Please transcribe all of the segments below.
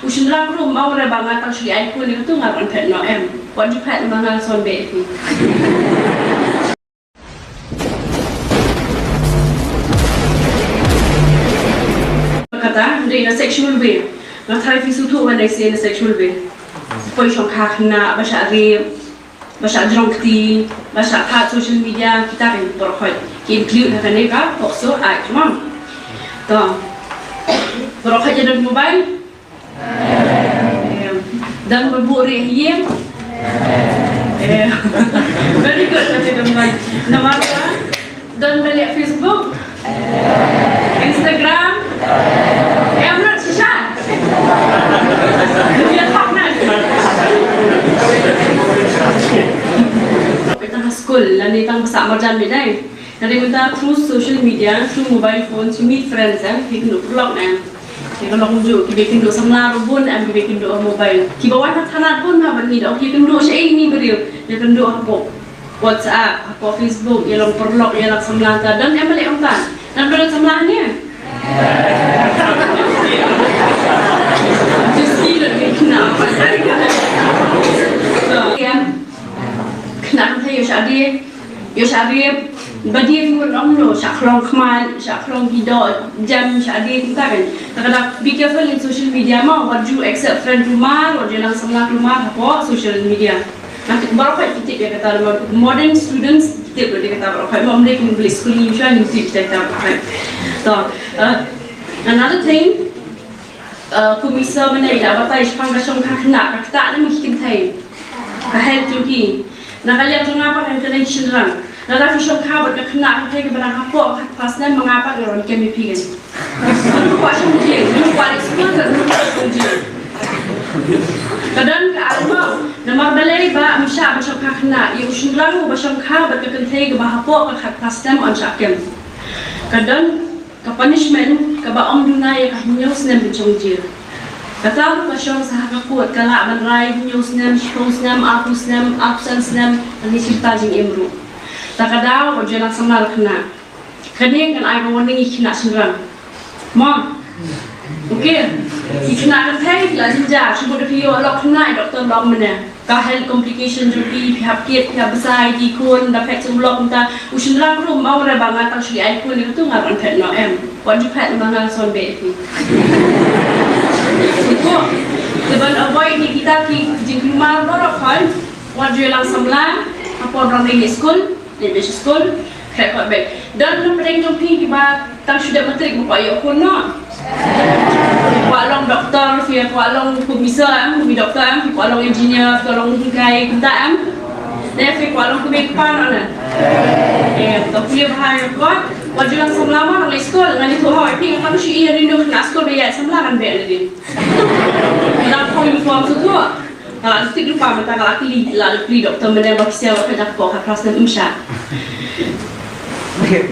Usunrang room mau re bangat tang sli ai kun itu ngaran pet no em. Wan ji pet mangal son be fi. Kata in a sexual way. Nak thai fi su thu when I say in a sexual way. Poi shong kha khna basha re basha drunk ti basha tha social media kita kan por khoi. Ki include kan ne ka also ai mom. To. Por khoi jadi mobile. Dan berburi hiem. Very good macam teman. Nama apa? Dan balik Facebook, Instagram. Not susah. Dia tak nak. Kita school, lalu kita besar macam ni dah. Jadi kita through social media, through mobile phone, to meet friends, kita nak vlog ni. Kita log jo, kita bikin do samla robun, kita bikin do mobile. Kita bawa thana pun ha bani do, kita do saya ini beriu, kita do apa WhatsApp, apa Facebook, yang long perlog, yang long samla dan yang balik orang dan do samla ni. Just see that we kenal. So, ya, kenal saya yo syadi, bagi yang orang lo, syakrong kemal, syakrong hidup, jam syadi kita kan. Kadang be careful in social media mau, what you accept friend rumah, what jalan semula rumah, apa social media. Nanti baru kita ya kata modern students kita boleh kata baru mau mereka beli school ni juga ni kita kata. So, another thing, kumisa mana ya, apa is pangkasong kakna, kakta ni mungkin thay, kahel tuki. Nakalihat tu ngapa kan kena cendera. Nada fisyon ka ba't kakna kaya barang hapo pas na mengapa garon kami pigan. Ano pa siya mungkin? Ano pa rin semua mungkin. Kadang ka alma na magbalay ba misya ba siyang kakna yung siyang ba siyang ka ba't kakantay ba hapo pas na mo ang syakim. Kadang ka punishment ka ba dunay kahinyos na bisyong jir. Katawa pa siyang sa hakakot kala manray news nam shows nam absence nam ang isiptajing imro. Takadaw ko jalan samar kena. Kani kan ai warning ikna sendram. Mom. Okay. Ikna kan thai la jinja sebut dia lok kena doktor lok mana. Ka health complication jadi pihak kit pihak besar di kun da pet semblok ta usendram rum mau re bangat tang sli ai kun itu ngaran pet no em. Wan ji pet mangal son be fi. Itu deban avoid ni kita ki jingkuma dorok kan. Wan jalan samla apa orang di school di school rekod baik dan mereka jumpi kita tang sudah matrik buka ayok pun no kualong doktor via kualong komisa kami doktor kualong engineer kualong hinggai kita dan via kualong kami pan ana tapi bahaya kuat wajiban selama orang sekolah dengan itu hal ini kami sih ia rindu nak sekolah bayar semblahan bayar lagi dan kami form tu Stik lupa minta kalau aku li doktor menembak siapa kerja kok kelas dan imsha.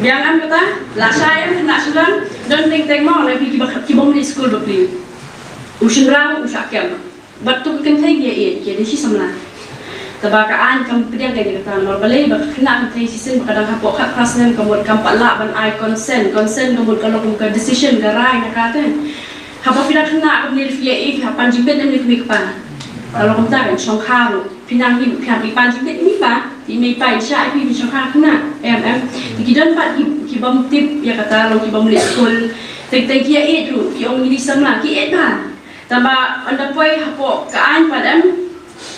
Jangan kata lah saya nak sudah dan ting mau lagi kibong di sekolah beli. Usunrang usakem. Batu kentai dia jadi si semla. Tabakaan kamu pediang kayak kata normalnya bak kena kentai season kadang kapok kelas dan kamu kampak lah ban I consent kamu kalau kamu decision garai nak kata. Hapa tidak kena aku ni via hapa jimpet dan ni kepala. Kalau kita kan songkar, pinang ni pihak ipan juga ini pak, ini pak isya ini songkar kena, Kita dapat kibam tip ya kata kalau kibam lihat school, tek kia itu, kiong ini sama, kia apa? Tambah anda poi hapo kaan padam,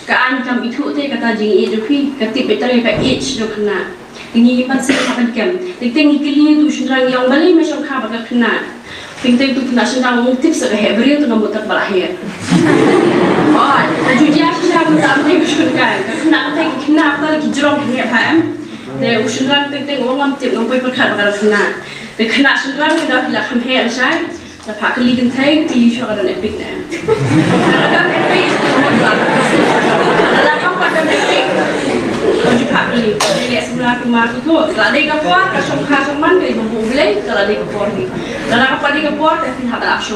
kaan kam itu teh kata jing itu pi, ketip betul ya age tu kena. Ini pasti akan kem. Tek ikili tu sendiri yang balik macam kah bagai kena. Tek tu kena sendiri ngomong tips sebagai beri tu nombor tak berahir. Oh, jadi aku dah tak boleh usulkan. Kena lagi jerong ni apa Dia usulkan tentang orang tip ngomong perkara kalau kena usulkan dah hilang kemher saya. Dah pakai ligan tang di syurga dan epic ni. Kalau epic, kalau kau pada epic, kau juga pakai. Jadi sebelah rumah tu, kalau dia kapur, kasong man dia boleh. Kalau dia kapur ni, kalau kau pada kapur, dia tidak ada opsi.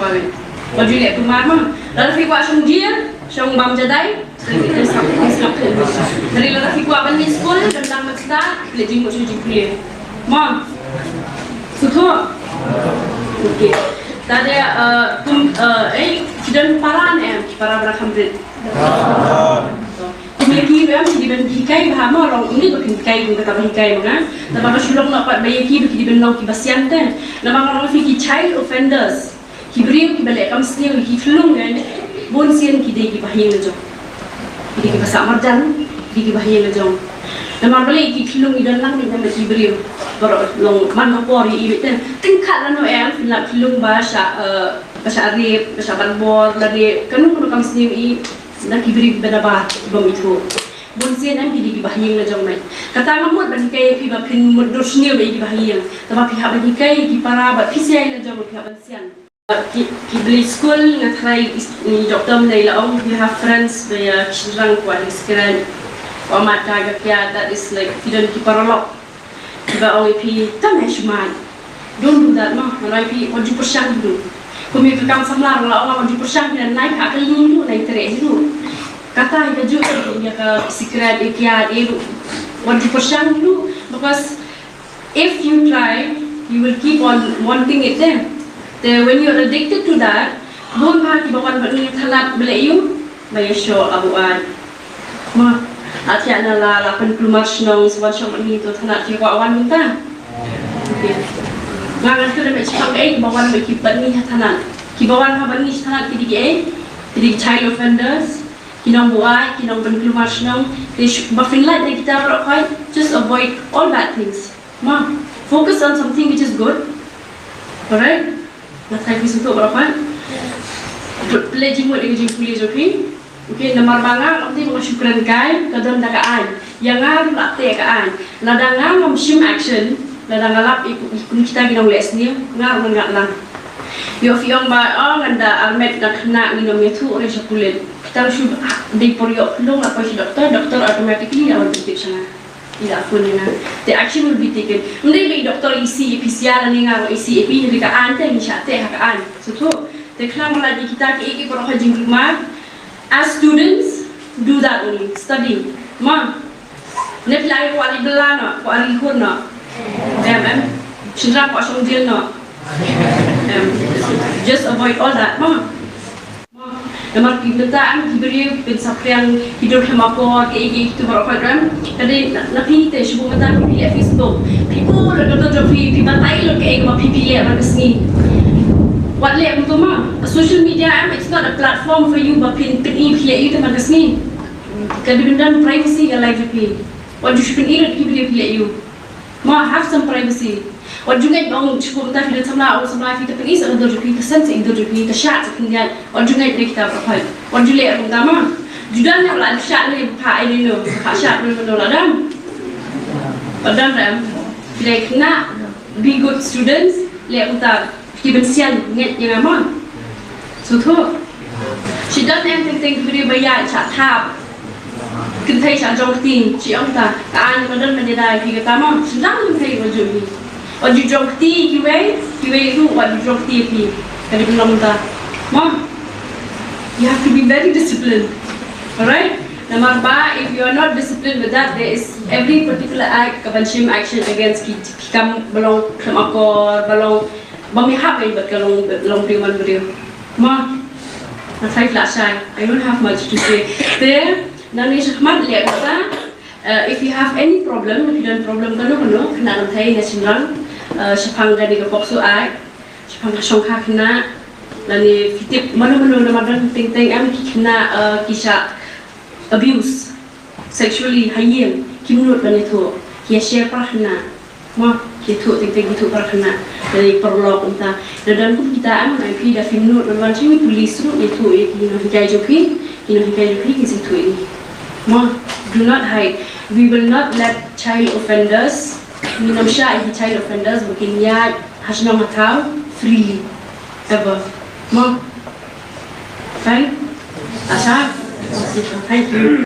Baju ni rumah mah, lalu fikwa sungguh Syong bam jadai, kita sampai tu. Dari lalu fikwa bani sekolah tentang macam lejing macam jipli. Mom, suka. Okay. tadi dan paran para berkamrit. Kumiliki di ben hikai bahama orang ini tu hikai kita tak hikai mana. Tapi kalau sulung nak buat bayi ki di ben nak kibasian ten. Nama orang fikir child offenders. Kiberiu kibalik kam sini kiflung kan. Bon sian kidai kibahing lejong. Kidai kibasak marjan, kidai kibahing lejong. Nama balik kiflung idan lang ni nama kiberiu. Baru long mana pori ibit ten. Tingkat lah no filak filung bahasa Arab, bahasa Banbor, lari kanu kam sini nak kiberi bedabat bom itu. Bonsian am kidi kibahing la jomai. Kata ngamut ban kai ki ba pin mudus ni ba kibahing. Tapi pihak ban kai ki para ba pisiai la jom pihak bansian. Kibeli school ngatrai ni doktor menai la we have friends dia kisrang kuat sekarang. Mata gakya that is like tidak ki para lok. Kiba oi pi tamai shumai. Don't do that ma. Malai pi 1% dulu. Kami kekam samlar la orang 1% dan naik hak ini dulu naik terik dulu. Kata dia juga dia ke secret ikiat 1% dulu because if you try you will keep on wanting it then when you are addicted to that bon pa ki bawan ni thalat belayu bay show abuan ma atya na la 80 March nong swan show ni to thalat ki awan minta ngangan tu dah cakap bawan bay ki ban ni thalat ki bawan ha ban ni thalat ki di child offenders kinong buai, kinong benkelumas nong, buffin light that kita berapa, just avoid all bad things. Ma, focus on something which is good. Alright? Nak try bis untuk berapa? Pledging buat dia kuliah joki. Okay, nomor bangga, nanti mengasyukran kai, kadang dakaan. Yang ngar latih kaan. Ladang ngar memsim action, ladang ngalap ikut kita kinong les ni, ngar mengat lang. Yofiong ba, nganda almet nak kena minum itu orang sekulen. Kita harus di periuk long apa si doktor automatically akan tutup sana. Tidak pun ni. The action will be taken. Mungkin bagi doktor isi PCR ni ngaro isi epi ni dekat ante ni syate hakaan. So tu, teklah meladi kita ke perlu hajing rumah. As students, do that only. Study. Ma, ni pelai kuali belana, kuali kurna. Cendera kuat songdil na. Just avoid all that. Ma. Nampak kita kiberi pensap yang hidup hemako ke itu berapa gram. Jadi nak pilih teh sebelum kita pilih Facebook. People ada tu pilih batai lo ke ego pilih apa kesini. What le untuk mah? Social media it's not a platform for you but pilih itu apa kesini. Kalau benda privacy yang live pilih. What you should pilih you. Ma have some privacy. Wajungai bang cukup kita pilih samla atau samla kita pilih sekedar pilih tersensi sekedar pilih tersyak sekian wajungai kita berapa wajulai orang utama judan yang lain syak ni pak ini lo pak syak ni mana ladam ladam pilih kena be good students lihat kita kibensian nget yang apa suatu judan yang penting beri bayar cak tab kentai cak jong tin ciong ta kaan ladam menjadi kita mah sedang kentai wajul What you drink tea, you do what you drink tea. Can you belong that? Mom, you have to be very disciplined. Alright? Number ba, if you are not disciplined with that, there is every particular act, kapansim action against kikam belong kemakor, belong bamihap ay but kalong priman beriu. Mom, that's like last time. I don't have much to say. There, nani sakmat lihat kita. If you have any problem, if you don't problem kena nantai nasional. Sepang dari kepok suai, sepang songkak kena, lani fitip mana-mana nama-nama ting-ting am kena kisah abuse, sexually hayil, kimnut kan itu, kia share parahna, mah gitu ting-ting gitu parahna dari perlok entah, dan pun kita am naik dah kimnut dan macam ni polis tu itu kino hikai joki kisitu ini, mah do not hide, we will not let child offenders minum syai child offenders mungkin ya hasna matau freely ever ma fine asal thank you